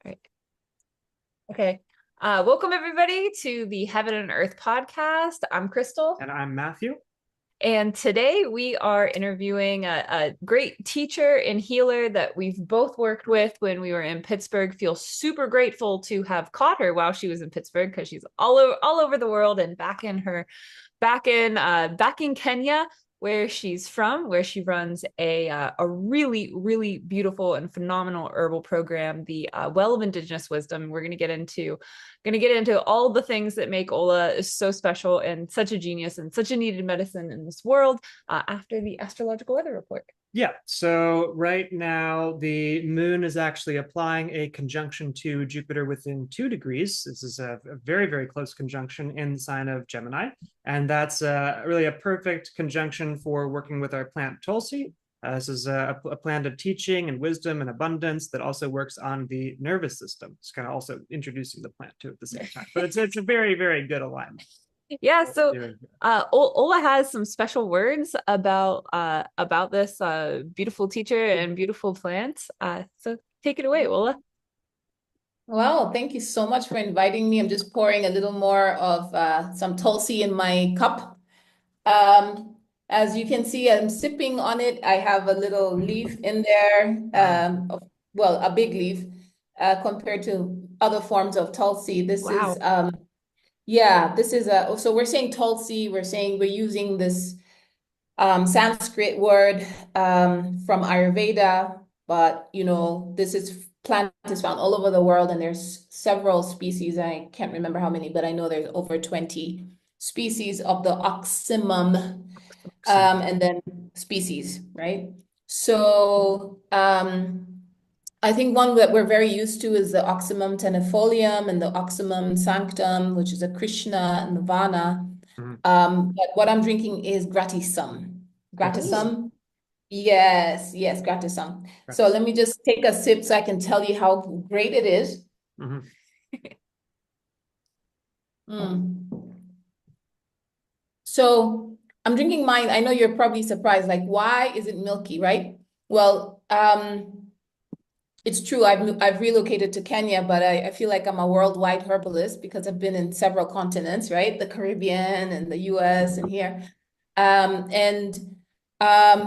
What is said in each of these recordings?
Right. Okay. Welcome everybody to the Heaven and Earth podcast. I'm Crystal. And I'm Matthew. And today we are interviewing a great teacher and healer that we've both worked with when we were in Pittsburgh. Feel super grateful to have caught her while she was in Pittsburgh because she's all over the world and back in Kenya, where she's from, where she runs a really beautiful and phenomenal herbal program, the Well of Indigenous Wisdom. We're gonna get into all the things that make Ola so special and such a genius and such a needed medicine in this world after the astrological weather report. Yeah, so right now the moon is actually applying a conjunction to Jupiter within 2 degrees. This is a very close conjunction in the sign of Gemini. And that's really a perfect conjunction for working with our plant Tulsi. This is a plant of teaching and wisdom and abundance that also works on the nervous system. It's kind of also introducing the plant to at the same time. But it's a very good alignment. Yeah, so Ola has some special words about this beautiful teacher and beautiful plant. So take it away, Ola. Well, thank you so much for inviting me. I'm just pouring a little more of some Tulsi in my cup. As you can see, I'm sipping on it. I have a little leaf in there, well, a big leaf compared to other forms of Tulsi. This Wow. is, yeah, this is so we're saying Tulsi, we're using this Sanskrit word from Ayurveda, but this plant is found all over the world, and there's several species. I can't remember how many, but I know there's over 20 species of the oxymum, and then species, right? So I think one that we're very used to is the oxymum tenifolium and the oxymum sanctum, which is a Krishna and the Vana. But what I'm drinking is gratisum. Gratisum. Yes, gratisum. So let me just take a sip so I can tell you how great it is. So I'm drinking mine. I know you're probably surprised, like, why is it milky, right? Well, it's true. I've relocated to Kenya, but I feel like I'm a worldwide herbalist because I've been in several continents, right? The Caribbean and the US and here.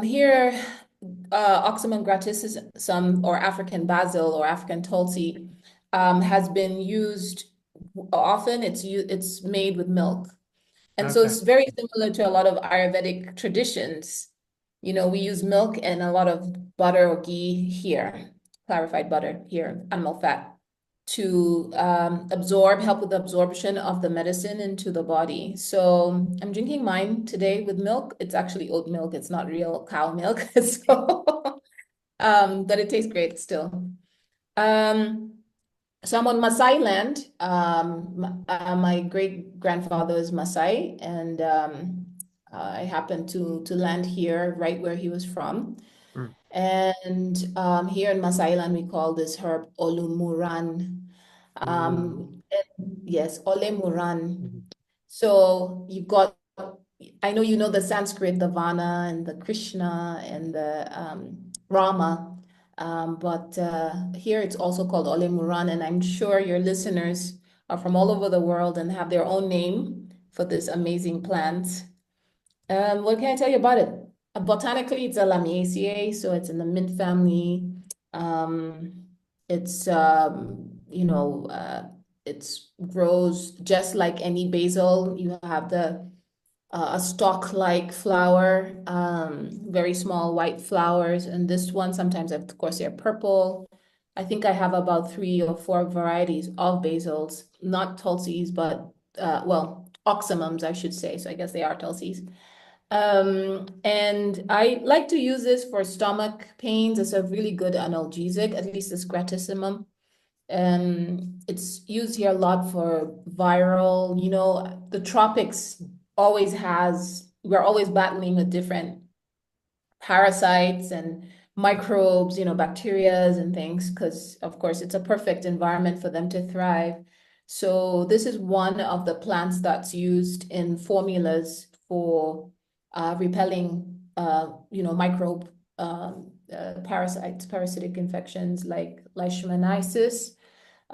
Here, Oxymum gratisum or African basil or African tulsi has been used often. It's made with milk. And so it's very similar to a lot of Ayurvedic traditions. We use milk and a lot of butter or ghee here, clarified butter here, animal fat, to help with the absorption of the medicine into the body. So I'm drinking mine today with milk. It's actually oat milk. It's not real cow milk. So, but it tastes great still. So I'm on Maasai land. My great grandfather is Maasai, and I happened to land here right where he was from. And here in Maasai land, we call this herb Olumuran. Yes, Olemuran. So I know you know the Sanskrit, the Vana and the Krishna and the Rama. But here it's also called Ole Muran, and I'm sure your listeners are from all over the world and have their own name for this amazing plant. What can I tell you about it? Botanically, it's a Lamiaceae, so it's in the mint family. It's it grows just like any basil. You have a stalk-like flower, very small white flowers. And this one, sometimes, of course, they're purple. I think I have about 3 or 4 varieties of basils, not tulsis, but, well, oxymums, I should say. So I guess they are tulsis. And I like to use this for stomach pains. It's a really good analgesic, at least this gratissimum. It's used here a lot for viral, the tropics we're always battling with different parasites and microbes, bacterias and things, because of course it's a perfect environment for them to thrive. So this is one of the plants that's used in formulas for repelling, microbe parasitic infections like leishmaniasis.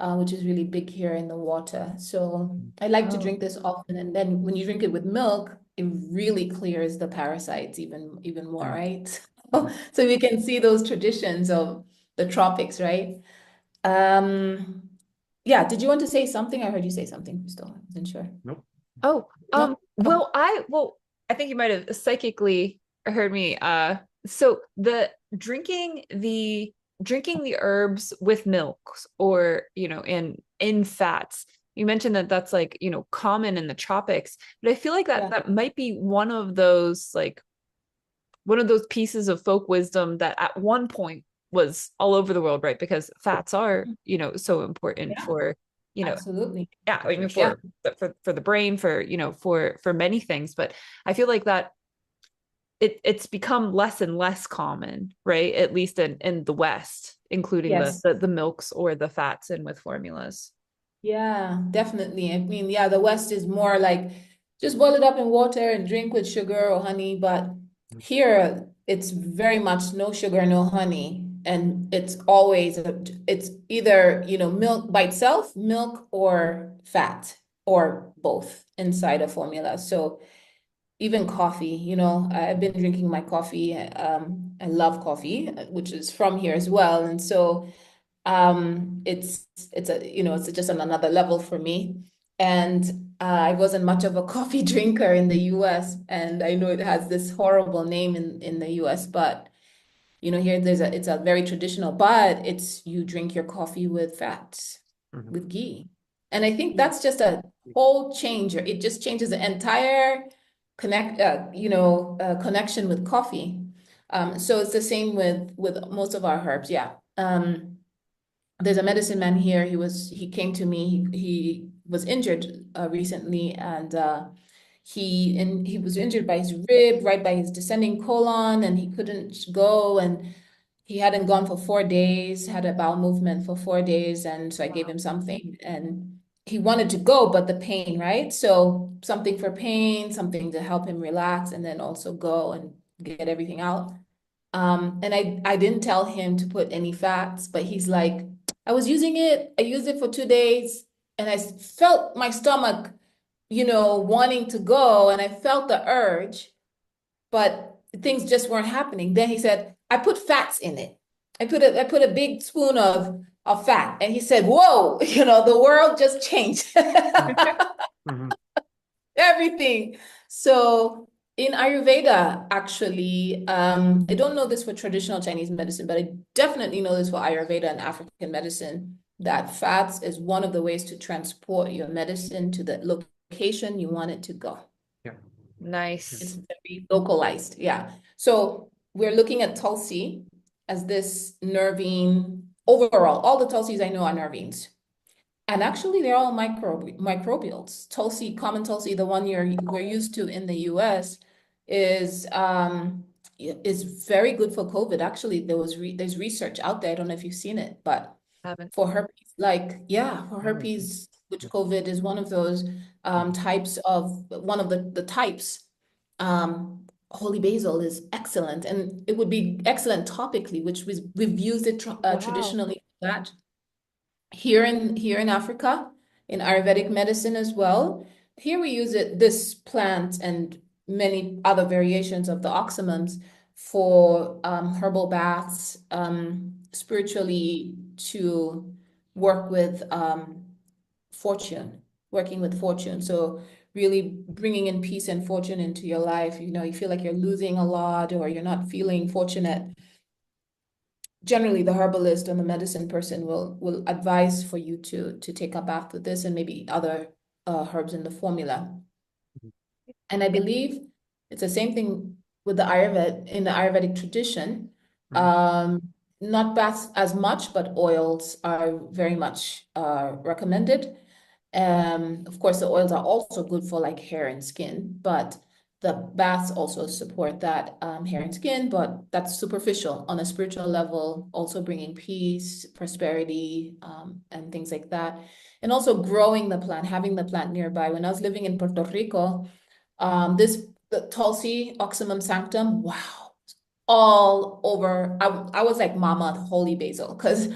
which is really big here in the water. So I like to Oh, drink this often, and then when you drink it with milk, it really clears the parasites even more, Mm. right? Mhm. So we can see those traditions of the tropics, right? Um, yeah, did you want to say something? I heard you say something, Crystal. I wasn't sure. Nope. oh, No? Oh, I think you might have psychically heard me. So the drinking the herbs with milks or, in fats. You mentioned that that's like, common in the tropics, but I feel like that yeah. that might be one of those pieces of folk wisdom that at one point was all over the world, right? Because fats are, so important Yeah, for, you know, absolutely. yeah, I mean Yeah. for the brain, for many things. But I feel like that it's become less and less common, right? At least in the West, including the, Yes. the milks or the fats in with formulas. Yeah, definitely. I mean, yeah, the West is more like just boil it up in water and drink with sugar or honey. But here, it's very much no sugar, no honey. And it's either, milk by itself, milk or fat, or both inside a formula. So even coffee, I've been drinking my coffee. I love coffee, which is from here as well. And so it's it's just on another level for me. And I wasn't much of a coffee drinker in the US, and I know it has this horrible name in the US, but here it's a very traditional, but it's you drink your coffee with fats, Mhm. with ghee. And I think that's just a whole changer. It just changes the entire connection with coffee. So it's the same with most of our herbs. Yeah. There's a medicine man here. He came to me. He was injured recently, and he was injured by his rib, right by his descending colon, and he couldn't go, and he hadn't gone for 4 days, had a bowel movement for 4 days, and so I gave Wow. him something, and he wanted to go, but the pain, right? So something for pain, something to help him relax, and then also go and get everything out. And I didn't tell him to put any fats, but he's like, I was using it. I used it for 2 days, and I felt my stomach, wanting to go, and I felt the urge, but things just weren't happening. Then he said, I put fats in it. I put a big spoon of fat, and he said, "Whoa, the world just changed." Mhm. Everything. So in Ayurveda, actually, I don't know this for traditional Chinese medicine, but I definitely know this for Ayurveda and African medicine, that fats is one of the ways to transport your medicine to the location you want it to go. Yeah. It's Nice. very localized. Yeah. So we're looking at Tulsi as this nervine overall. All the Tulsis I know are nervines. And actually, they're all microbials. Tulsi, common Tulsi, the one we're used to in the US, is very good for COVID. Actually, there's research out there. I don't know if you've seen it, but Haven't. for herpes, like yeah, for Oh, herpes, which COVID is one of those types of one of the types. Holy basil is excellent, and it would be excellent topically, which we've used it Wow. traditionally for that here in Africa, in Ayurvedic medicine as well. Here we use this plant and many other variations of the oxymums for herbal baths, spiritually to work with fortune, working with fortune. So really bringing in peace and fortune into your life. You feel like you're losing a lot or you're not feeling fortunate. Generally, the herbalist and the medicine person will advise for you to take a bath with this and maybe other herbs in the formula. And I believe it's the same thing with the in the Ayurvedic tradition. Mhm. Um, Not baths as much, but oils are very much recommended. Of course, the oils are also good for like hair and skin, but the baths also support that hair and skin, but that's superficial. On a spiritual level, also bringing peace, prosperity, and things like that. And also growing the plant, having the plant nearby. When I was living in Puerto Rico, the Tulsi Oxymum sanctum, wow, all over. I was like Mama Holy Basil because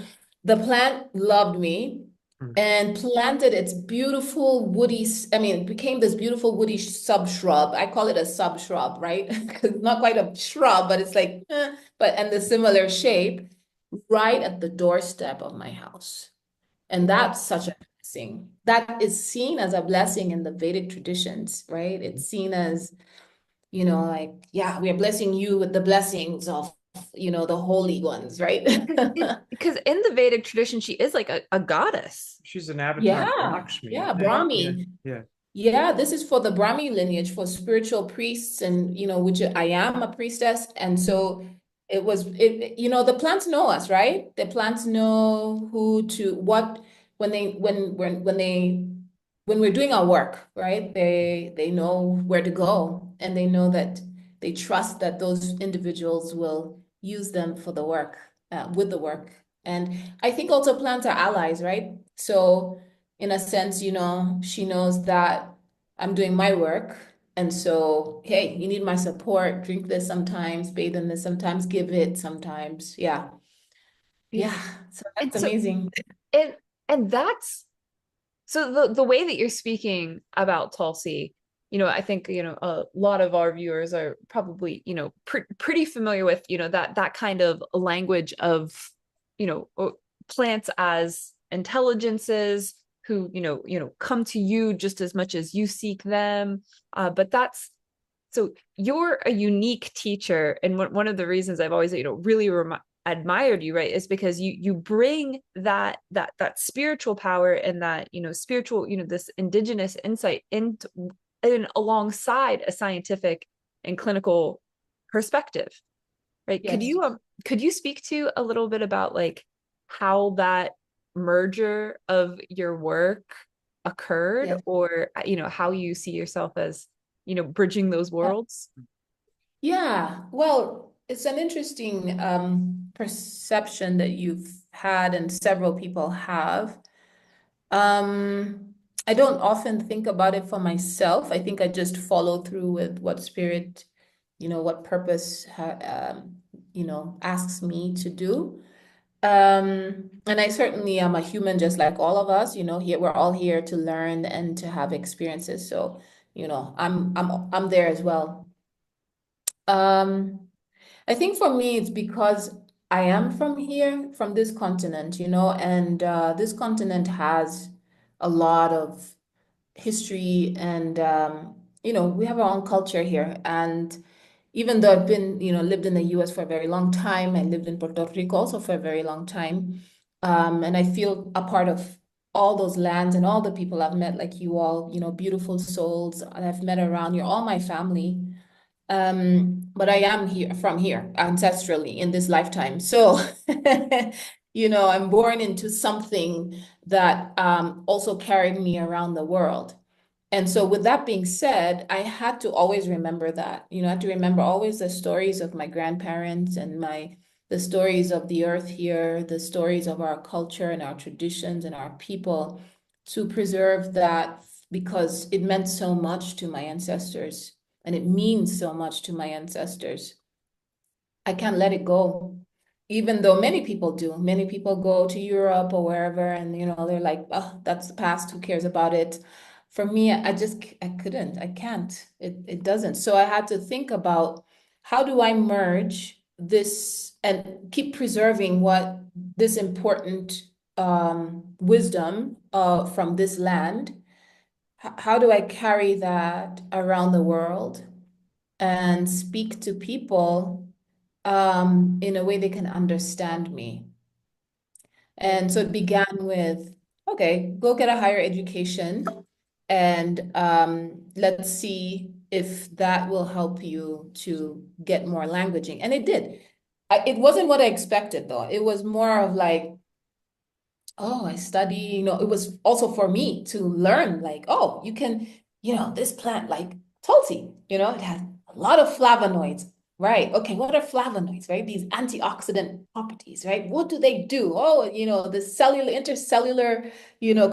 the plant loved me. and planted its beautiful woody, I mean, it became this beautiful woody sub-shrub. I call it a sub-shrub, right? Because it's not quite a shrub, but it's like, but and the similar shape right at the doorstep of my house. And that's such a blessing. That is seen as a blessing in the Vedic traditions, right? It's seen as, like, yeah, we are blessing you with the blessings of, the holy ones, right? Because in the Vedic tradition, she is like a goddess. She's an avatar for Yeah, Lakshmi, I yeah, think. Yeah, Brahmi. yeah. Yeah, this is for the Brahmi lineage, for spiritual priests, and which I am a priestess, and so the plants know us, right? The plants know who to what when they when we're doing our work, right? They know where to go, and they know that they trust that those individuals will use them for the work, with the work. And I think also plants are allies, right? So in a sense, she knows that I'm doing my work. And so, hey, you need my support. Drink this sometimes, bathe in this sometimes, give it sometimes. Yeah. Yeah. So that's And so amazing. and and that's so the way that you're speaking about Tulsi, I think, a lot of our viewers are probably, pretty familiar with, that kind of language of, plants as intelligences who, come to you just as much as you seek them. But that's so you're a unique teacher, and one of the reasons I've always, really admired you, right, is because you bring that spiritual power and that spiritual, this indigenous insight in alongside a scientific and clinical perspective, right? Could Yes. you speak to a little bit about like how that merger of your work occurred, Yes. or how you see yourself as bridging those worlds? Yeah. Well, it's an interesting perception that you've had and several people have. Um, I don't often think about it for myself. I think I just follow through with what spirit, what purpose, asks me to do. And I certainly am a human just like all of us, here we're all here to learn and to have experiences. So, I'm there as well. Um, I think for me, it's because I am from here, from this continent, and this continent has a lot of history, and we have our own culture here. And even though I've been, lived in the US for a very long time, I lived in Puerto Rico also for a very long time. And I feel a part of all those lands and all the people I've met, like you all, beautiful souls that I've met around. You're all my family. But I am here from here ancestrally in this lifetime. So, I'm born into something that also carried me around the world. And so, with that being said, I had to always remember that. I had to remember always the stories of my grandparents and the stories of the earth here, the stories of our culture and our traditions and our people, to preserve that because it meant so much to my ancestors and it means so much to my ancestors. I can't let it go. Even though many people do. Many people go to Europe or wherever and they're like, oh, that's the past, who cares about it? For me, I couldn't. I can't. It doesn't. So I had to think about how do I merge this and keep preserving what this important wisdom from this land. How do I carry that around the world and speak to people in a way they can understand me? And so it began with, okay, go get a higher education and let's see if that will help you to get more languaging. And it did. It wasn't what I expected, though. It was more of like, oh, I study, it was also for me to learn, like, oh, you can, this plant like Tulsi, it has a lot of flavonoids, right? Okay, what are flavonoids, right? These antioxidant properties, right? What do they do? Oh, the intercellular,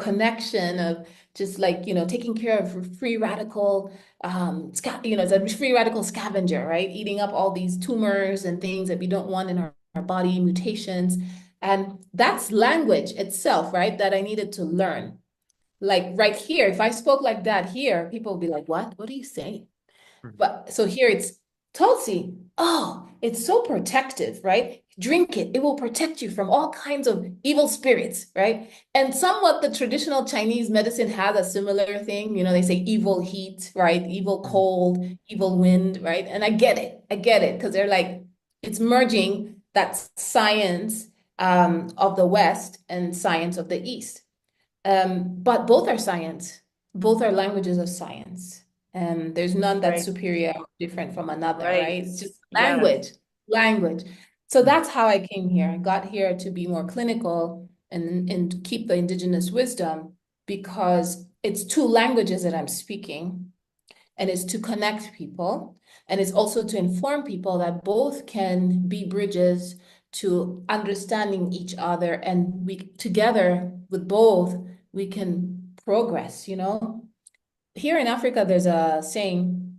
connection of just like, taking care of free radical, it's a free radical scavenger, right? Eating up all these tumors and things that we don't want in our body, mutations. And that's language itself, right? That I needed to learn. Like right here, if I spoke like that here, people would be like, what? What are you saying? Mhm. But so here it's Tulsi. Oh, it's so protective, right? Drink it. It will protect you from all kinds of evil spirits, right? And somewhat the traditional Chinese medicine has a similar thing. You know, they say evil heat, right? Evil Mhm. cold, evil wind, right? And I get it. I get it because they're like, it's merging that science of the West and science of the East. But both are science. Both are languages of science. And there's none that's Right. superior or different from another, Right. right? It's just Yes. language. So Mhm. that's how I came here. I got here to be more clinical and keep the indigenous wisdom because it's two languages that I'm speaking, and it's to connect people, and it's also to inform people that both can be bridges to understanding each other, and we together with both we can progress, you know. Here in Africa there's a saying,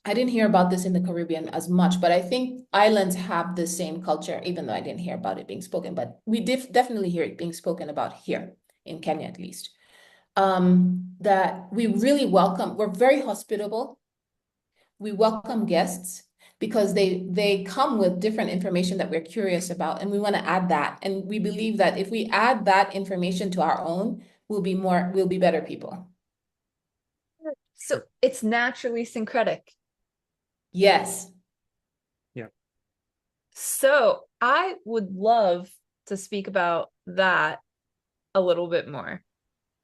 I didn't hear about this in the Caribbean as much, but I think islands have the same culture, even though I didn't hear about it being spoken, but we definitely hear it being spoken about here in Kenya at least. That we really welcome, we're very hospitable, we welcome guests because they come with different information that we're curious about, and we want to add that, and we believe that if we add that information to our own, we'll be better people. So it's naturally syncretic. Yes. Yeah. So I would love to speak about that a little bit more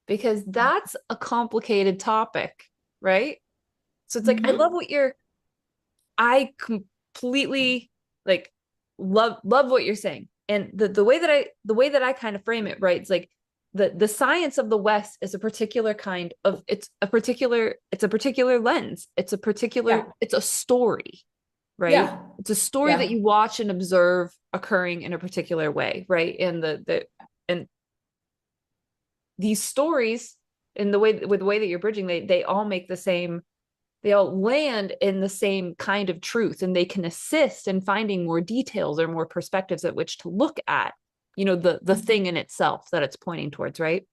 because that's a complicated topic, right? So it's like I love Mm-hmm. what you're I completely like love what you're saying. And the way that I kind of frame it, right? It's like the science of the West is a particular kind of it's a particular lens. Yeah. It's a story, right? Yeah. It's a story that Yeah. you watch and observe occurring in a particular way, right? And these stories in the way with the way that you're bridging, they all make the same they all land in the same kind of truth, and they can assist in finding more details or more perspectives at which to look at, the thing in itself that it's pointing towards, right?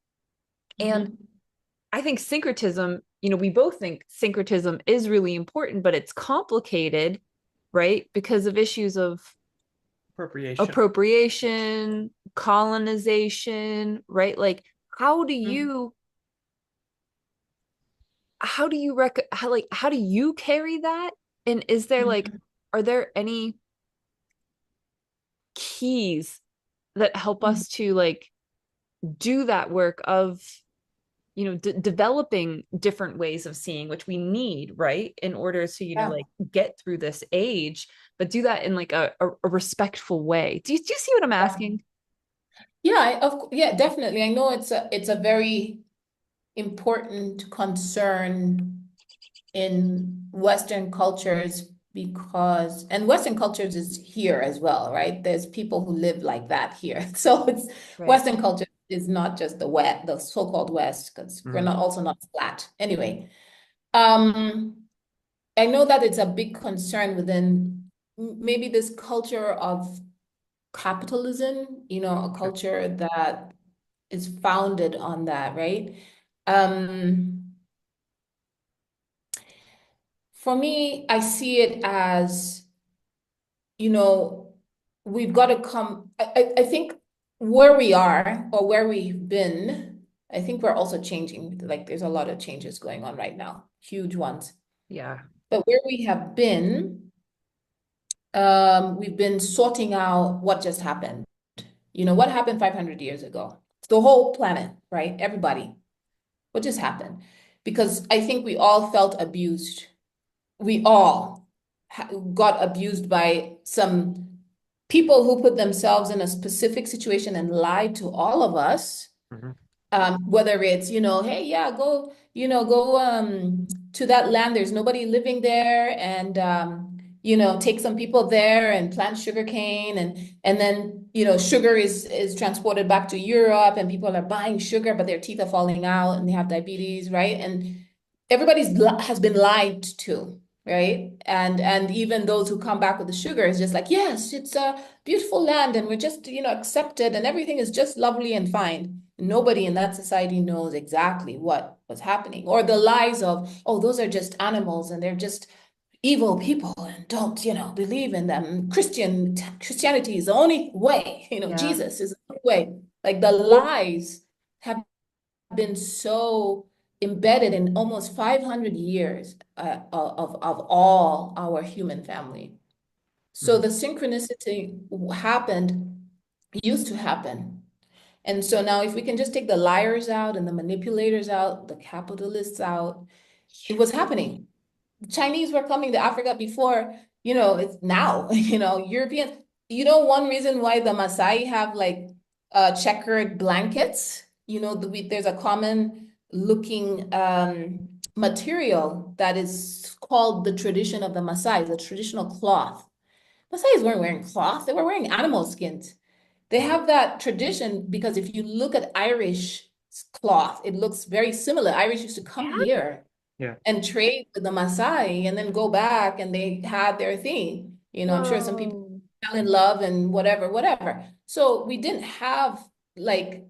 And Mm-hmm. I think syncretism, we both think syncretism is really important, but it's complicated, right? Because of issues of Appropriation. appropriation, colonization, right? Like how do Mm-hmm. you how do you carry that? And is there like Mm-hmm. are there any keys that help us to like do that work of developing different ways of seeing, which we need, right, in order to Yeah. like get through this age, but do that in like a respectful way. Do you see what I'm Yeah. asking? Yeah, yeah, definitely. I know it's a very important concern in Western cultures because, and Western cultures is here as well, right? There's people who live like that here. So it's Right. Western culture is not just the West, the so-called West, because we're Mhm. not also not flat. Anyway, um, I know that it's a big concern within maybe this culture of capitalism, you know, a Yep. culture that is founded on that, right? Um, for me, I see it as, you know, we've got to come, I think where we are or where we've been, I think we're also changing. Like there's a lot of changes going on right now, huge ones. Yeah. But where we have been, we've been sorting out what just happened. You know, what happened 500 years ago? The whole planet, right? Everybody. What just happened? Because I think we all felt abused. We all got abused by some people who put themselves in a specific situation and lied to all of us. Mhm. Whether it's, you know, hey, yeah, go, go to that land. There's nobody living there, and take some people there and plant sugarcane, and then sugar is transported back to Europe, and people are buying sugar, but their teeth are falling out and they have diabetes, right? And everybody's has been lied to. right? And even those who come back with the sugar is just like, yes, it's a beautiful land and we're just, accepted and everything is just lovely and fine. Nobody in that society knows exactly what was happening, or the lies of, oh, those are just animals and they're just evil people and don't, believe in them. Christianity is the only way, Yeah. Jesus is the only way. Like the lies have been so embedded in almost 500 years of all our human family. So Mhm. the synchronicity happened, used to happen. And so now, if we can just take the liars out and the manipulators out, the capitalists out, it was happening. Chinese were coming to Africa before, it's now, Europeans. One reason why the Maasai have like checkered blankets, there's a common looking material that is called the tradition of the Maasai, the traditional cloth. Maasais weren't wearing cloth, they were wearing animal skins. They have that tradition because if you look at Irish cloth, it looks very similar. Irish used to come Yeah. here Yeah. and trade with the Maasai and then go back and they had their thing. I'm sure some people Whoa. fell in love and whatever, whatever. So we didn't have like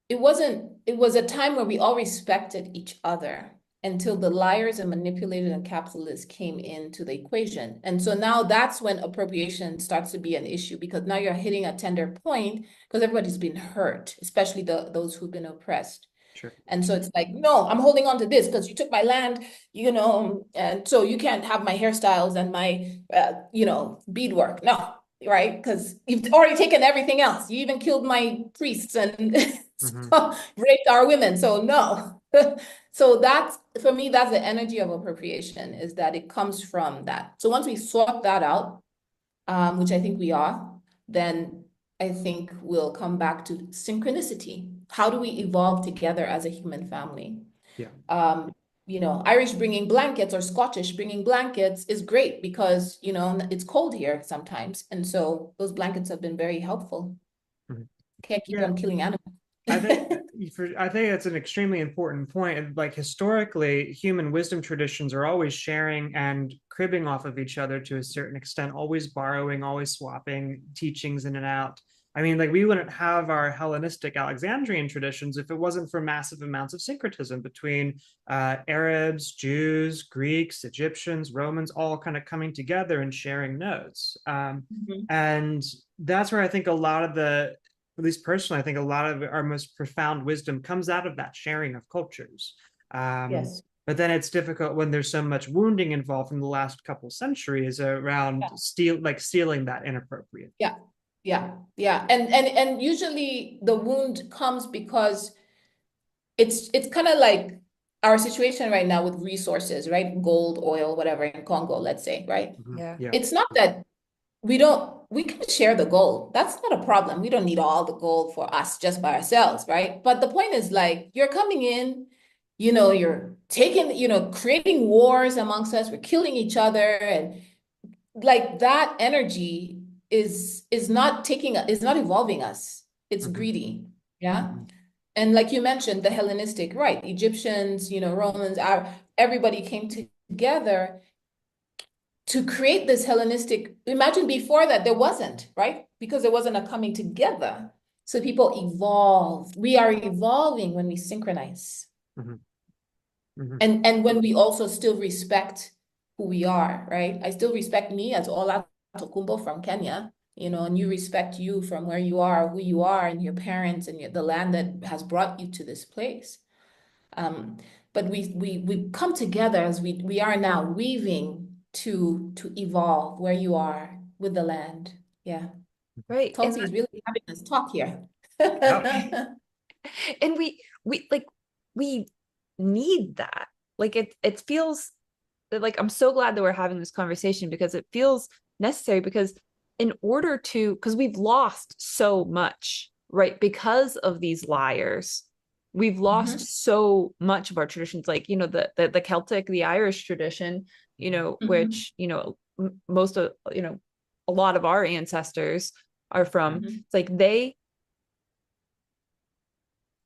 it was a time where we all respected each other until the liars and manipulators and capitalists came into the equation. And so now that's when appropriation starts to be an issue because now you're hitting a tender point because everybody's been hurt, especially those who've been oppressed. Sure. And so it's like, no, I'm holding on to this because you took my land, and so you can't have my hairstyles and my, beadwork. No, right? Because you've already taken everything else. You even killed my priests and Mhm. raped our women. So no. So that's, for me, that's the energy of appropriation, is that it comes from that. So once we sort that out, which I think we are, then I think we'll come back to synchronicity. How do we evolve together as a human family? Yeah. Um, Irish bringing blankets or Scottish bringing blankets is great because, it's cold here sometimes. And so those blankets have been very helpful. Mhm. Can't keep Yeah. on killing animals. I think I think that's an extremely important point. And like historically, human wisdom traditions are always sharing and cribbing off of each other to a certain extent, always borrowing, always swapping teachings in and out. I mean, like we wouldn't have our Hellenistic Alexandrian traditions if it wasn't for massive amounts of syncretism between Arabs, Jews, Greeks, Egyptians, Romans, all kind of coming together and sharing notes. Mhm. And that's where I think a lot of the at least personally, I think a lot of our most profound wisdom comes out of that sharing of cultures. Yes. But then it's difficult when there's so much wounding involved in the last couple of centuries around Yeah. stealing that inappropriate. Yeah. Yeah. Yeah. And usually the wound comes because it's kind of like our situation right now with resources, right? Gold, oil, whatever in Congo, let's say, right? Mhm. Yeah. Yeah. It's not that we can share the gold. That's not a problem. We don't need all the gold for us just by ourselves, right? But the point is like you're coming in, you're taking, creating wars amongst us, we're killing each other, and like that energy is not evolving us. It's Mhm. greedy. Yeah. Mhm. And like you mentioned, the Hellenistic, right? Egyptians, Romans, everybody came together to create this Hellenistic. Imagine before that there wasn't, right? Because there wasn't a coming together. So people evolved. We are evolving when we synchronize. Mhm. Mhm. And when we also still respect who we are, right? I still respect me as Ola Tokumbo from Kenya, and you respect you from where you are, who you are, and your parents and the land that has brought you to this place. Um, but we come together as we are now weaving to evolve where you are with the land. Yeah. Right. Tulsi is really having us talk here. Yep. And we like we need that. Like it feels like I'm so glad that we're having this conversation because it feels necessary because in order to because we've lost so much, right? Because of these liars. We've Mhm, lost so much of our traditions, like the Celtic, the Irish tradition, mhm, which most of a lot of our ancestors are from. mhm. It's like they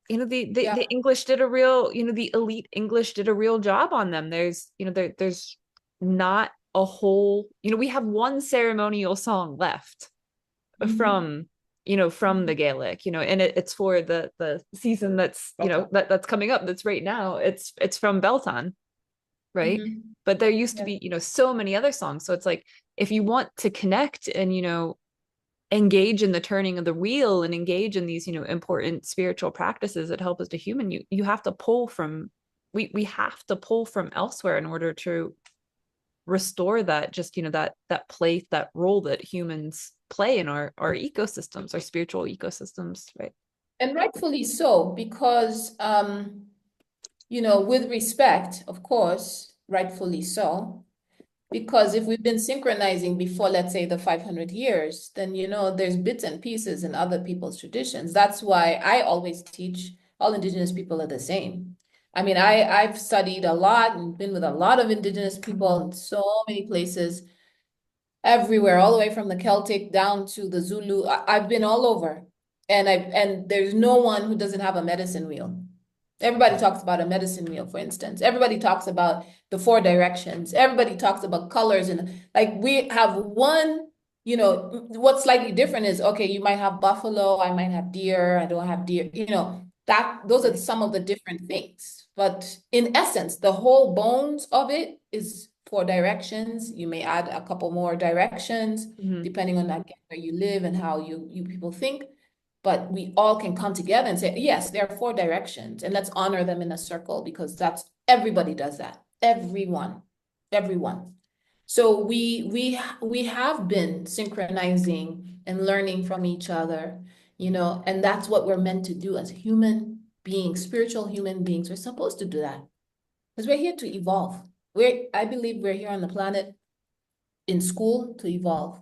Yeah. the English did a real the elite English did a real job on them. There's not a whole, we have one ceremonial song left Mhm. from from the Gaelic, and it's for the season that's Beltane. that's coming up, that's right now. It's from Beltane, right? Mhm. But there used to Yes. be so many other songs. So it's like, if you want to connect and engage in the turning of the wheel and engage in these important spiritual practices that help us to human, you have to pull from, we have to pull from elsewhere in order to restore that, just that place, that role that humans play in our ecosystems, our spiritual ecosystems, right? And rightfully so, because with respect, of course, rightfully so. Because if we've been synchronizing before, let's say, the 500 years, then, there's bits and pieces in other people's traditions. That's why I always teach all Indigenous people are the same. I mean, I've studied a lot and been with a lot of Indigenous people in so many places, everywhere, all the way from the Celtic down to the Zulu. I've been all over. And there's no one who doesn't have a medicine wheel. Everybody talks about a medicine wheel, for instance. Everybody talks about the four directions. Everybody talks about colors, and like we have one, what's slightly different is, okay, you might have buffalo, I might have deer, I don't have deer, that those are Right. some of the different things. But in essence, the whole bones of it is four directions. You may add a couple more directions Mm-hmm. depending on again where you live and how you people think. But we all can come together and say, yes, there are four directions, and let's honor them in a circle, because that's everybody does that. Everyone, everyone. So we have been synchronizing and learning from each other, and that's what we're meant to do as human beings, spiritual human beings. We're supposed to do that because we're here to evolve. I believe we're here on the planet in school to evolve.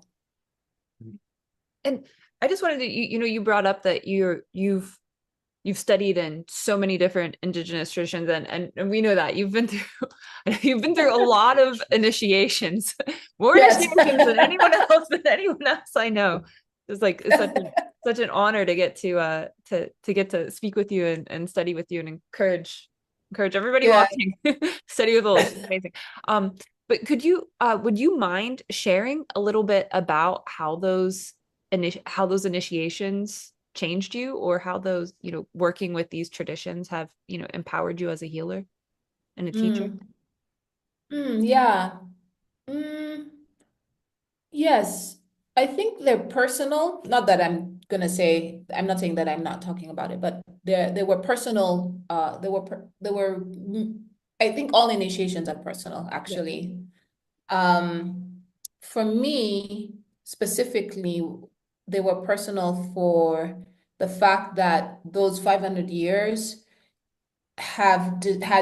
And I just wanted to, you brought up that you've studied in so many different Indigenous traditions, and we know that you've been through you've been through a lot of initiations, more Yes. initiations than anyone else I know. It's such an honor to get to get to speak with you and study with you, and encourage everybody Yeah. watching study with Ola. She's amazing. But would you mind sharing a little bit about how those initiations changed you, or how those, working with these traditions have, empowered you as a healer and a teacher? Mm. Yeah. Mm. Yes, I think they're personal. Not that I'm not saying that I'm not talking about it, but they were personal. I think all initiations are personal, Yeah. actually. Um, for me specifically, they were personal for the fact that those 500 years had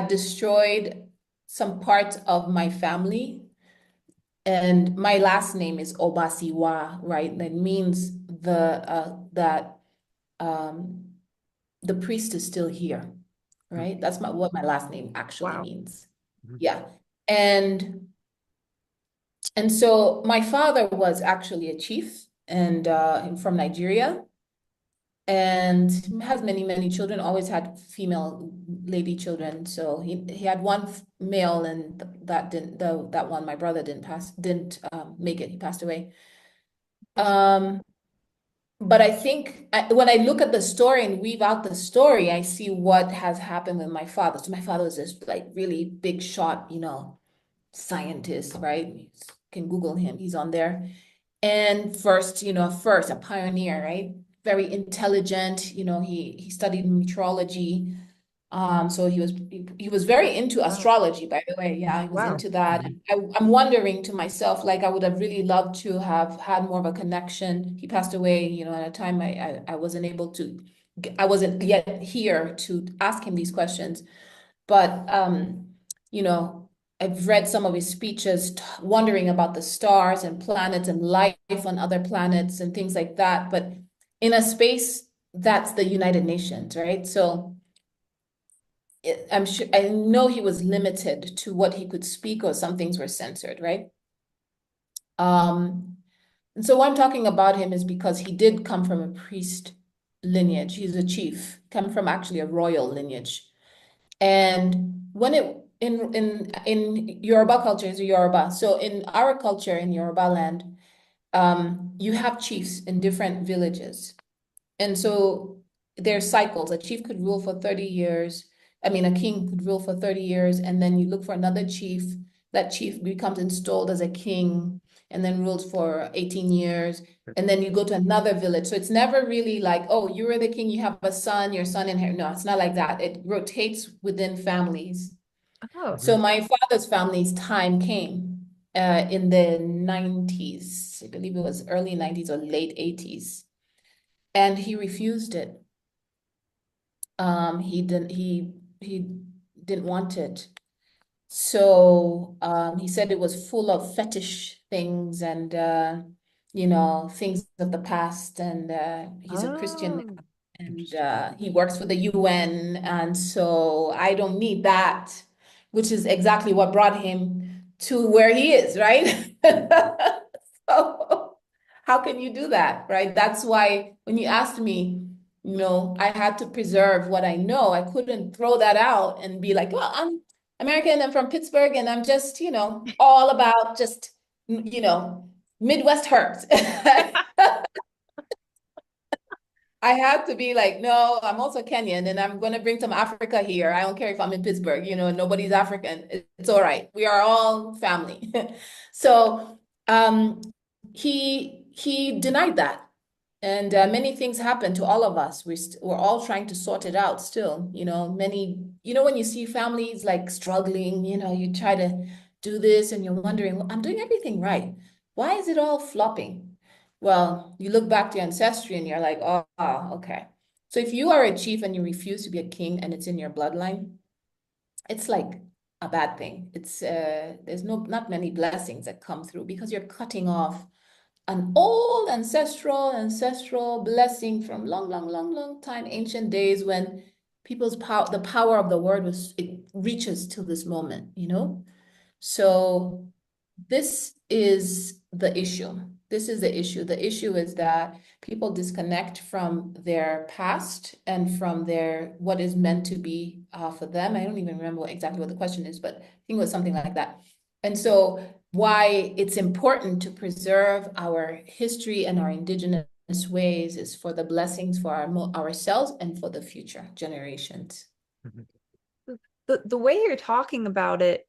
destroyed some part of my family. And my last name is Obasi, right? That means that um the priest is still here, right? That's what my last name actually Wow. means. Yeah. And so my father was actually a chief and from Nigeria, and has many, many children, always had female lady children. So he had one male, and that one, my brother didn't make it. He passed away. Um, but I think when I look at the story and weave out the story, I see what has happened with my father. So my father was this like really big shot, scientist, right? You can Google him, he's on there. And first a pioneer, right? Very intelligent, he studied meteorology. So he was very into Wow. astrology, by the way. Yeah, he was Wow. into that. And I'm wondering to myself, like I would have really loved to have had more of a connection. He passed away, at a time I wasn't able to, I wasn't yet here to ask him these questions. But you know, I've read some of his speeches, wondering about the stars and planets and life on other planets and things like that. But in a space that's the United Nations, right? So I'm sure I know he was limited to what he could speak, or some things were censored, right? Um, and so why I'm talking about him is because he did come from a priest lineage. He's a chief, come from actually a royal lineage. And in Yoruba culture is Yoruba. So in our culture in Yoruba land, you have chiefs in different villages. And so there's cycles. A chief could rule for 30 years. I mean, a king could rule for 30 years, and then you look for another chief. That chief becomes installed as a king and then rules for 18 years. And then you go to another village. So it's never really like, oh, you were the king, you have a son, your son inherit. No, it's not like that. It rotates within families. Oh, So my father's family's time came in the 90s. I believe it was early 90s or late 80s. And he refused it. He didn't want it. So he said it was full of fetish things and things of the past. And he's a Christian oh, and he works for the UN. And so I don't need that, which is exactly what brought him to where he is, right? So how can you do that, right? That's why when you asked me, I had to preserve what I know. I couldn't throw that out and be like, well, I'm American, I'm from Pittsburgh, and I'm just, all about just, Midwest herbs. I had to be like, no, I'm also Kenyan and I'm going to bring some Africa here. I don't care if I'm in Pittsburgh, nobody's African. It's all right. We are all family. So um, he denied that. And many things happen to all of us. We're all trying to sort it out still. When you see families like struggling, you try to do this and you're wondering, well, I'm doing everything right. Why is it all flopping? Well, you look back to your ancestry and you're like, oh, okay. So if you are a chief and you refuse to be a king and it's in your bloodline, it's like a bad thing. There's not many blessings that come through because you're cutting off an old ancestral blessing from long, long, long, long time, ancient days when people's power, the power of the word it reaches to this moment. So this is the issue. This is the issue. The issue is that people disconnect from their past and from what is meant to be for them. I don't even remember exactly what the question is, but I think it was something like that. And so why it's important to preserve our history and our indigenous ways is for the blessings for ourselves and for the future generations. the way you're talking about it,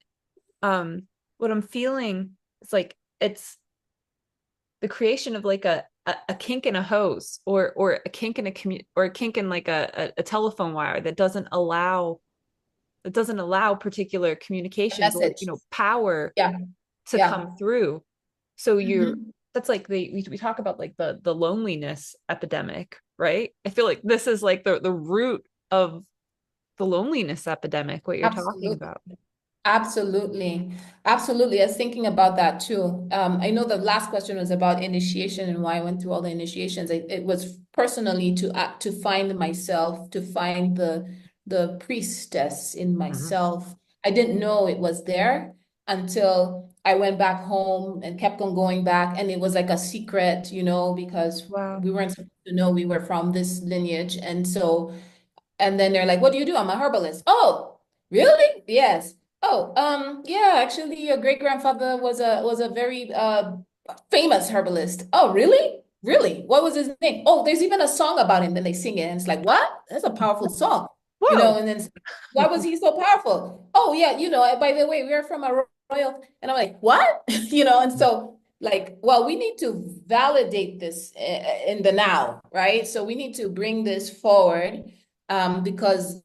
what I'm feeling is like it's the creation of like a kink in a hose or a kink in or a kink in like a telephone wire that doesn't allow particular The communications or message. power Yeah. to Yeah. come through. So Mhm. that's like we talk about like the loneliness epidemic, right? I feel like this is like the root of the loneliness epidemic, what you're talking Absolutely. about. Absolutely. Absolutely. I was thinking about that too. I know the last question was about initiation and why I went through all the initiations. It was personally to find myself, to find the priestess in myself. I didn't know it was there until I went back home and kept on going back. And it was like a secret, because Wow. we weren't supposed to know we were from this lineage. And then they're like, what do you do? I'm a herbalist. Oh, really? Yes. Oh, yeah, actually your great grandfather was a very famous herbalist. Oh, really? Really? What was his name? Oh, there's even a song about him. Then they sing it, and it's like, what? That's a powerful song, Whoa. and then why was he so powerful? Oh, yeah, by the way, we're from a royal, and I'm like, what? And so like, well, we need to validate this in the now, right? So we need to bring this forward because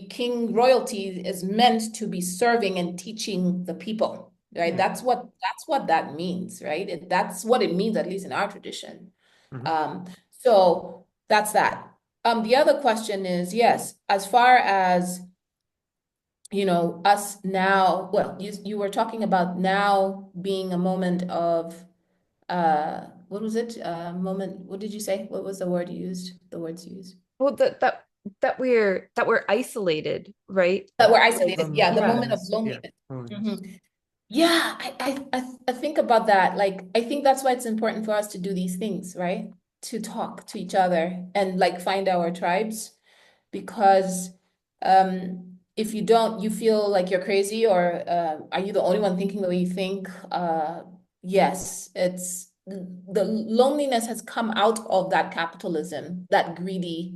king royalty is meant to be serving and teaching the people, right? Yeah. That's what that means, right? That's what it means, at least in our tradition. Mhm. So that's that. The other question is, yes, as far as us now, well, you were talking about now being a moment of what was it? Moment, what did you say? What was the word you used? The words you used? Well, that we're isolated, right? That we're Like, isolated. Yeah, the yeah. moment of Loneliness. Yeah. loneliness. Loneliness. Mhm. Yeah, I think about that. Like, I think that's why it's important for us to do these things, right? To talk to each other and like find our tribes because if you don't, you feel like you're crazy, or are you the only one thinking the way you think? Yes, it's the loneliness has come out of that capitalism, that greedy,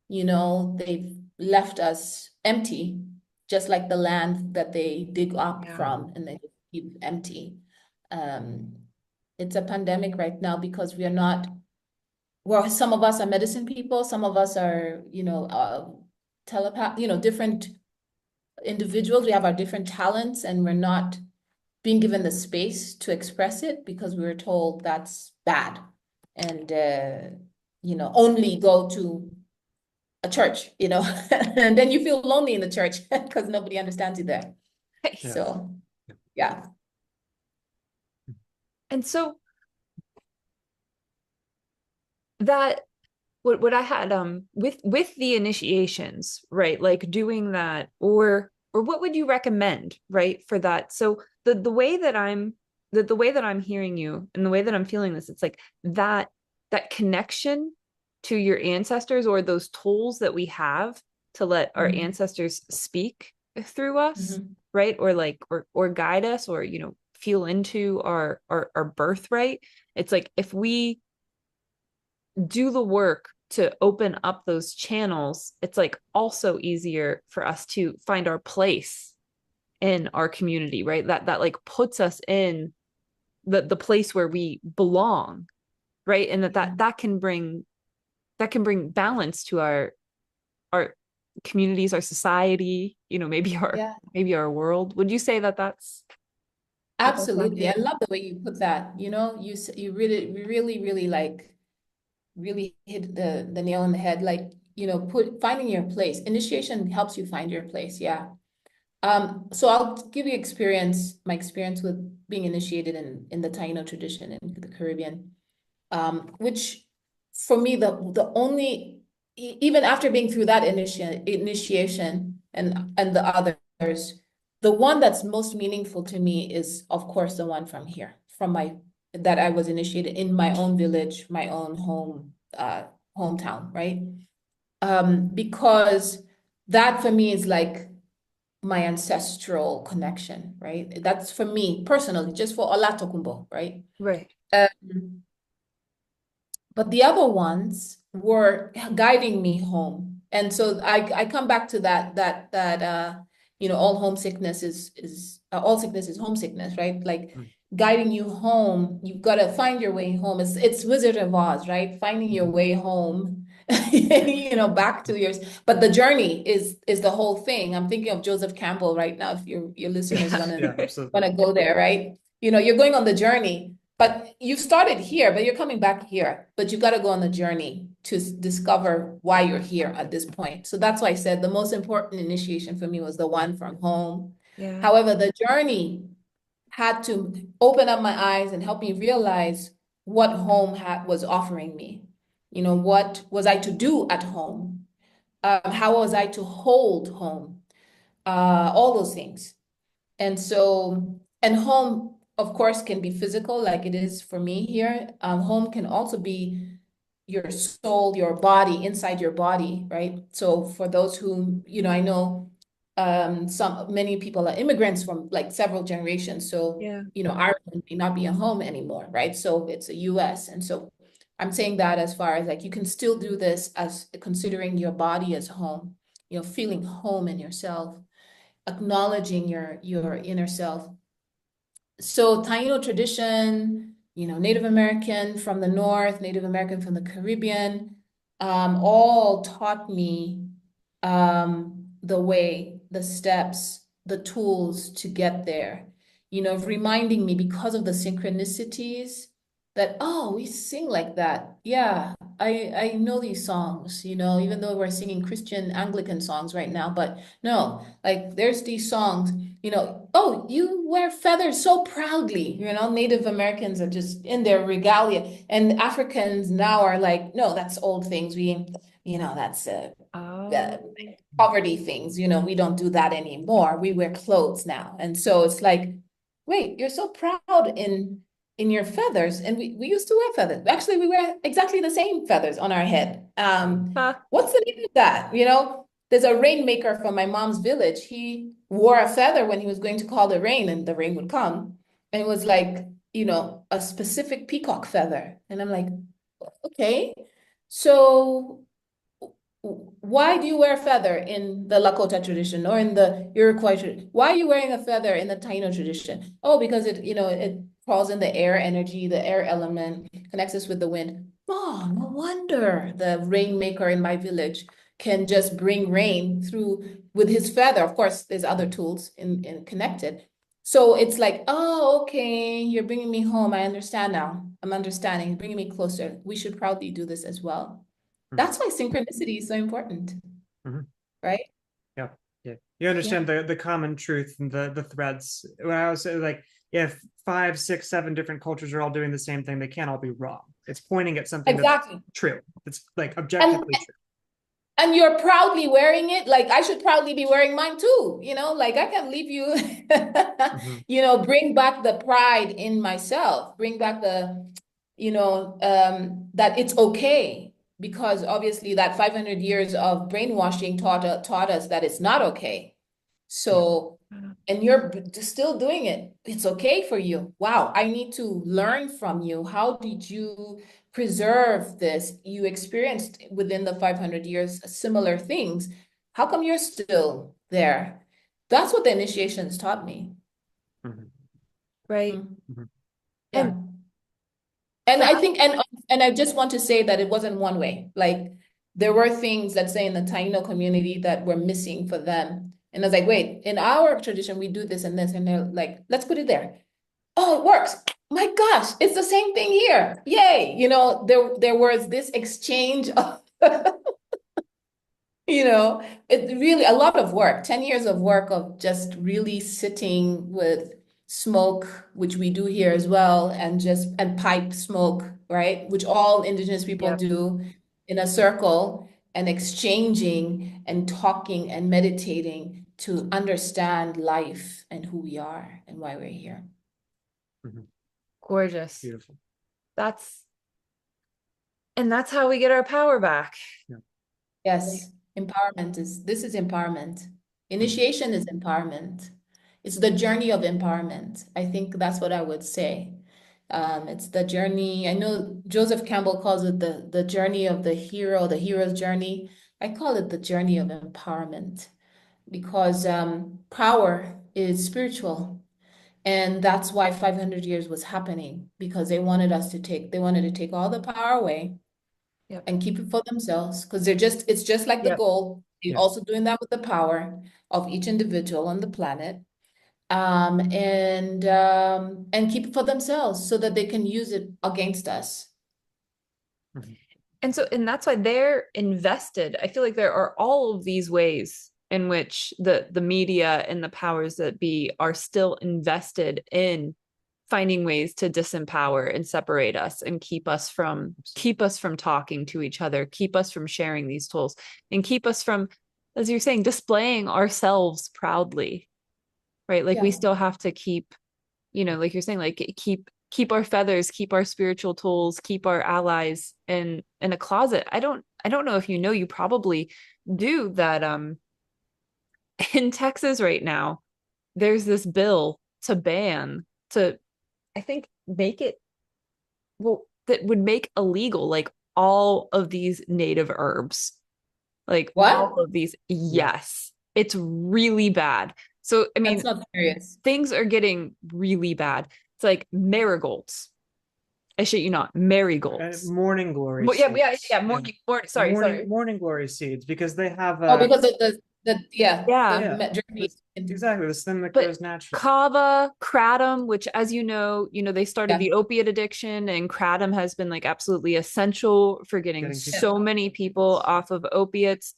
they've left us empty, just like the land that they dig up Yeah. from and they keep empty. Um, it's a pandemic right now because we are not, well, some of us are medicine people, some of us are, telepath, different individuals. We have our different talents and we're not being given the space to express it because we were told that's bad. And, only go to a church, and then you feel lonely in the church because nobody understands you there. Yeah. So, yeah. And so that what I had with the initiations, right? Like doing that, or what would you recommend, right, for that? So the way that the way that I'm hearing you and the way that I'm feeling this, it's like that connection to your ancestors, or those tools that we have to let our Mhm. ancestors speak through us, Mhm. right? Or like or guide us, or feel into our birthright. It's like if we do the work to open up those channels, it's like also easier for us to find our place in our community, right? That like puts us in the place where we belong, right? And Yeah. that can bring balance to our communities, our society, Yeah. maybe our world. Would you say that that's what I'm Absolutely. I hearing? love the way you put that. You really like really hit the nail on the head. Like, finding your place. Initiation helps you find your place. Yeah. So I'll give you my experience with being initiated in the Taino tradition in the Caribbean, which for me, the only, even after being through that initiation and the others, the one that's most meaningful to me is, of course, the one from here, that I was initiated in my own village, my own hometown, right? Because that for me is like my ancestral connection, right? That's for me personally, just for Olatokumbo, right? Right. Um, but the other ones were guiding me home. And so I come back to that all sickness is homesickness, right? Like Mm. guiding you home, you've got to find your way home. It's Wizard of Oz, right? Finding your Mhm. way home, back to yours. But the journey is the whole thing. I'm thinking of Joseph Campbell right now, if your listeners Yeah. Yeah, absolutely. wanna go there, right? You're going on the journey, but you've started here, but you're coming back here. But you got to go on the journey to discover why you're here at this point. So that's why I said the most important initiation for me was the one from home. Yeah. However, the journey had to open up my eyes and help me realize what home was offering me. What was I to do at home? How was I to hold home? All those things. And home, of course, can be physical, like it is for me here. Home can also be your soul, your body, inside your body, right? So for those who, I know many people are immigrants from like several generations. So, Yeah. Ireland may not be a home anymore, right? So it's a US. And so I'm saying that as far as like you can still do this as considering your body as home, feeling home in yourself, acknowledging your inner self. So Taino tradition, Native American from the North, Native American from the Caribbean, all taught me the way, the steps, the tools to get there. Reminding me because of the synchronicities that, oh, we sing like that. Yeah, I know these songs, even though we're singing Christian Anglican songs right now, but no, like there's these songs, oh, you wear feathers so proudly. Native Americans are just in their regalia, and Africans now are like, no, that's old things. That's uh, Oh, poverty things. We don't do that anymore. We wear clothes now. And so it's like, wait, you're so proud in your feathers. And we used to wear feathers. Actually, we wear exactly the same feathers on our head. huh. What's the name of that? there's a rainmaker from my mom's village. He wore a feather when he was going to call the rain, and the rain would come. And it was like, a specific peacock feather. And I'm like, okay, so why do you wear a feather in the Lakota tradition or in the Iroquois tradition? Why are you wearing a feather in the Taino tradition? Oh, because it falls in the air energy, the air element, connects us with the wind. Oh, no wonder the rainmaker in my village can just bring rain through with his feather. Of course, there's other tools in connected. So it's like, oh, okay, you're bringing me home. I understand now. I'm understanding, you're bringing me closer. We should probably do this as well. That's why synchronicity is so important, right? Yeah, yeah. You understand the common truth and the threads. When I was like, if 5, 6, 7 different cultures are all doing the same thing, they can't all be wrong. It's pointing at something Exactly. that's true. It's like objectively true. And you're proudly wearing it. Like I should proudly be wearing mine too. Like I can leave you, bring back the pride in myself, bring back the, that it's okay. Because obviously that 500 years of brainwashing taught us that it's not okay. So, and you're still doing it. It's okay for you. Wow, I need to learn from you. How did you preserve this? You experienced within the 500 years similar things. How come you're still there? That's what the initiations taught me. Right. Yeah. And I think, and I just want to say that it wasn't one way. Like there were things, let's say in the Taino community that were missing for them. And I was like, wait, in our tradition, we do this and this. And they're like, let's put it there. Oh, it works. My gosh, it's the same thing here. Yay. There was this exchange of, it really a lot of work, 10 years of work of just really sitting with smoke, which we do here as well, and pipe smoke, right? Which all Indigenous people do in a circle and exchanging and talking and meditating to understand life and who we are and why we're here. Gorgeous. Beautiful. That's how we get our power back. Yeah. Yes, this is empowerment. Initiation is empowerment. It's the journey of empowerment. I think that's what I would say. It's the journey. I know Joseph Campbell calls it the journey of the hero, the hero's journey. I call it the journey of empowerment because power is spiritual. And that's why 500 years was happening because they wanted to take all the power away and keep it for themselves because it's just like the gold. They're also doing that with the power of each individual on the planet. And keep it for themselves so that they can use it against us. And that's why they're invested. I feel like there are all of these ways in which the media and the powers that be are still invested in finding ways to disempower and separate us and keep us from talking to each other, keep us from sharing these tools, and keep us from, as you're saying, displaying ourselves proudly, right? Like we still have to keep, like you're saying, like keep our feathers, keep our spiritual tools, keep our allies in a closet. I don't know if you probably do that. In Texas right now, there's this bill to ban, I think, make it, that would make illegal like all of these native herbs. Like what? all of these. Yes. It's really bad. So, I mean, that's not serious. Things are getting really bad. It's like marigolds. I shit you not, marigolds. Morning glory. Morning glory seeds because they have because of exactly the stem that grows naturally. Kava, kratom, which, as you know, they started the opiate addiction, and kratom has been like absolutely essential for getting so many people off of opiates.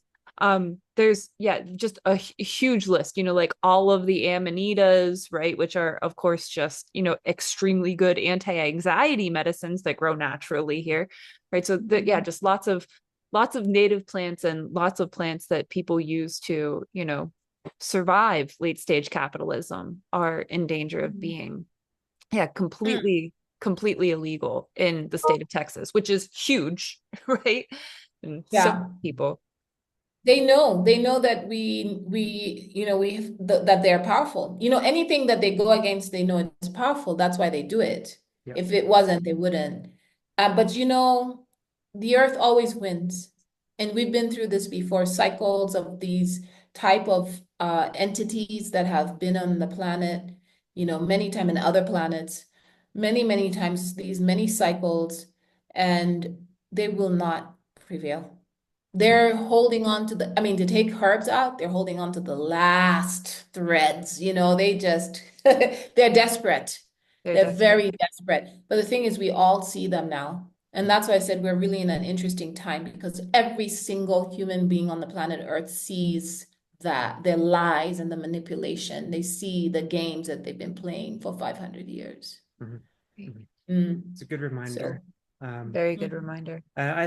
There's just a huge list, like all of the amanitas, right, which are of course just extremely good anti-anxiety medicines that grow naturally here, right? So just lots of native plants and lots of plants that people use to survive late stage capitalism are in danger of being completely illegal in the state of Texas, which is huge, right? And so many people. They know that that they're powerful. Anything that they go against, they know it's powerful. That's why they do it. Yeah. If it wasn't, they wouldn't. But the earth always wins. And we've been through this before, cycles of these type of entities that have been on the planet, many times in other planets, many times, these many cycles, and they will not prevail. They're holding on to I mean, to take herbs out, they're holding on to the last threads. They just, they're desperate. They're They're desperate. very desperate. But the thing is, we all see them now. And that's why I said we're really in an interesting time, because every single human being on the planet Earth sees that their lies and the manipulation. They see the games that they've been playing for 500 years. Mhm. Mhm. Mm. It's a good reminder. So, Very good reminder.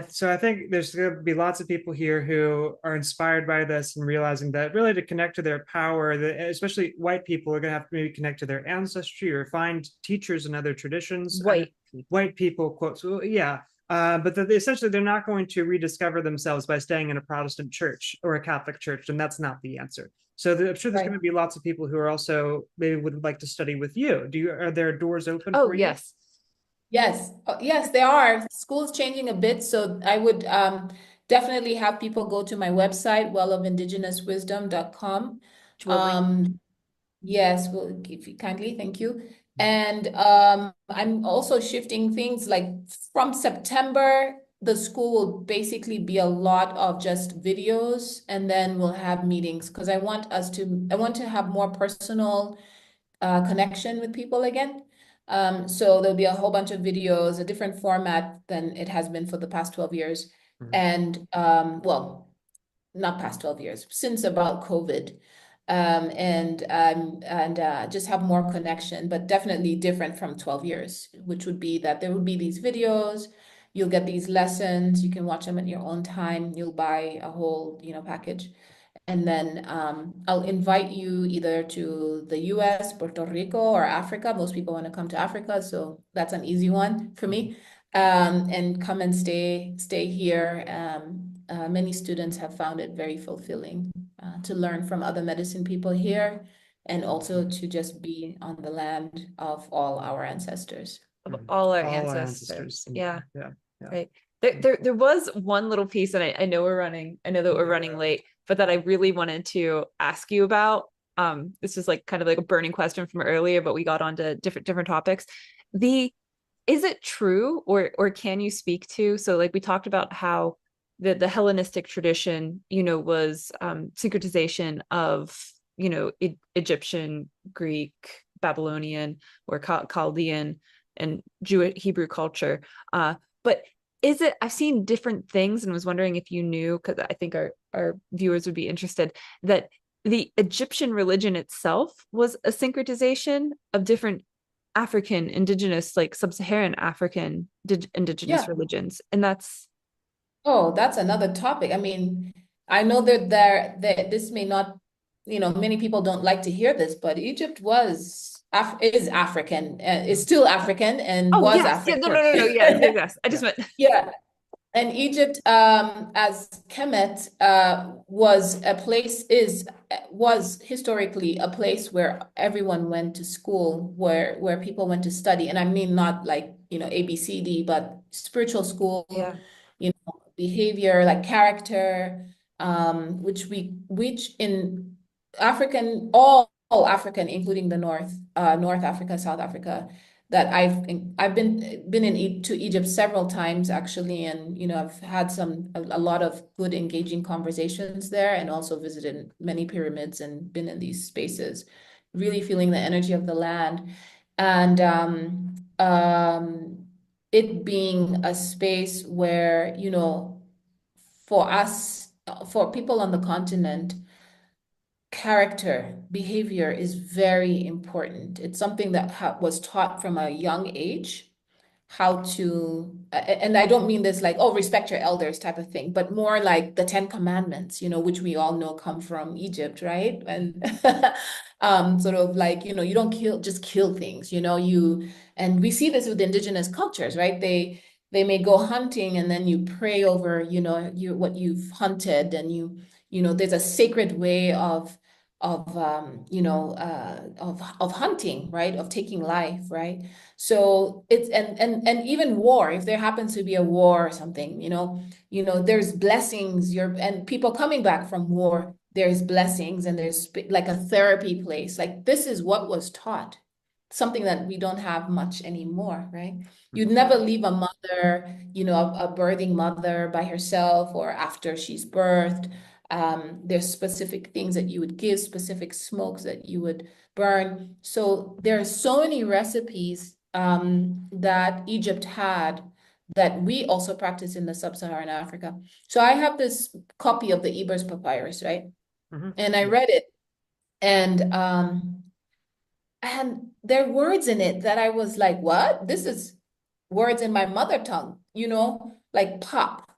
So I think there's going to be lots of people here who are inspired by this and realizing that really to connect to their power, especially white people are going to have to maybe connect to their ancestry or find teachers in other traditions. White people, quotes, well, yeah. But essentially, they're not going to rediscover themselves by staying in a Protestant church or a Catholic church, and that's not the answer. So I'm sure there's right. going to be lots of people who are also maybe would like to study with you. Are there doors open Oh, for you? yes. Yes, yes, they are. School's changing a bit, so I would definitely have people go to my website, wellofindigenouswisdom.com. Will link. Yes, well, if you kindly, thank you. And I'm also shifting things like from September, the school will basically be a lot of just videos, and then we'll have meetings because I want to have more personal connection with people again. So there'll be a whole bunch of videos, a different format than it has been for the past 12 years. Mhm. And well, not past 12 years, since about COVID. And just have more connection, but definitely different from 12 years, which would be that there would be these videos, you'll get these lessons, you can watch them at your own time, you'll buy a whole, package. And then I'll invite you either to the US, Puerto Rico, or Africa. Most people want to come to Africa, so that's an easy one for me. And come and stay here. Many students have found it very fulfilling to learn from other medicine people here, and also to just be on the land of all our ancestors. Of all our All our ancestors. ancestors. Yeah. Yeah. Yeah. Right. There was one little piece, and I know I know that we're running late, but that I really wanted to ask you about. This is like kind of like a burning question from earlier, but we got onto different topics. The Is it true, or can you speak to, so like we talked about how the Hellenistic tradition, was syncretization of, Egyptian, Greek, Babylonian, or Chaldean and Jewish Hebrew culture. But I've seen different things and was wondering if you knew, because I think our viewers would be interested, that the Egyptian religion itself was a syncretization of different African, indigenous, like sub-Saharan African indigenous Yeah. religions. And that's, Oh, that's another topic. I mean, I know that this may not, many people don't like to hear this, but Egypt is African, is still African, and oh was yes, yeah, African. no, no, no, no, yes, yes, yes. I Yeah. just meant, Yeah. And Egypt, as Kemet, was historically a place where everyone went to school, where people went to study. And I mean, not like, ABCD, but spiritual school, yeah, behavior, like character, which in all African, including the North Africa, South Africa, that I've been to Egypt several times actually, and I've had a lot of good engaging conversations there, and also visited many pyramids and been in these spaces, really feeling the energy of the land, and it being a space where for us, for people on the continent, character, behavior is very important. It's something that was taught from a young age, how to, and I don't mean this like, oh, respect your elders type of thing, but more like the Ten Commandments, which we all know come from Egypt, right? And sort of like, you don't just kill things, and we see this with indigenous cultures, right? They may go hunting, and then you pray over, what you've hunted, and there's a sacred way of of hunting, right? Of taking life, right? So it's and even war, if there happens to be a war or something, there's blessings, and people coming back from war, there's blessings, and there's like a therapy place. Like this is what was taught, something that we don't have much anymore, right? You'd never leave a mother, a birthing mother by herself or after she's birthed. There's specific things that you would give, specific smokes that you would burn. So there are so many recipes that Egypt had that we also practice in the sub-Saharan Africa. So I have this copy of the Ebers Papyrus, right? And I read it, and there are words in it that I was like, what? This is words in my mother tongue, like pop,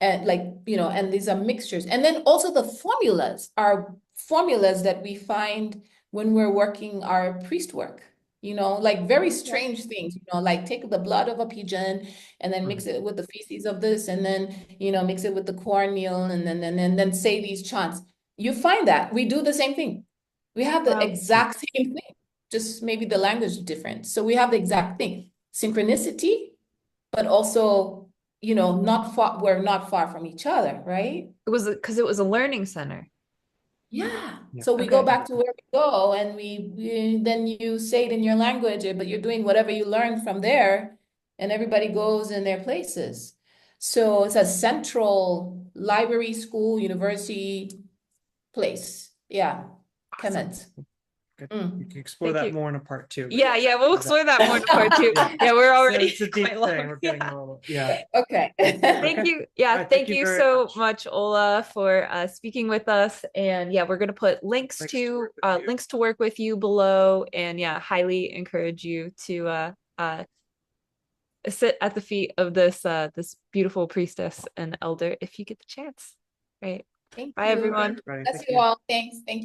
and and these are mixtures. And then also the formulas are formulas that we find when we're working our priest work, like very strange things, like take the blood of a pigeon and then mix it with the feces of this, and then, mix it with the cornmeal, and then say these chants. You find that we do the same thing. We have the Wow. exact same thing, just maybe the language is different. So we have the exact thing, synchronicity, but also, not far, we're not far from each other, right? It was because it was a learning center. Yeah. Yeah. So we Okay. go back to where we go, and then you say it in your language, but you're doing whatever you learned from there, and everybody goes in their places. So it's a central library, school, university place. Yeah. Awesome. Comment. Good. Mm. We can explore Thank that you. more in a part two. Yeah, we'll explore that more in a part two. Yeah. Yeah, we're already It's a deep quite thing. long. We're getting Yeah. a little, yeah. Okay. Thank Okay. you. Yeah, All right, thank you very so much, Ola, for speaking with us. And yeah, we're gonna put links Thanks to work with you. links to work with you below. And yeah, highly encourage you to sit at the feet of this beautiful priestess and elder if you get the chance. Right. Thank Bye, you. everyone. Everybody, Bless thank you you. all. Thanks. Thank you.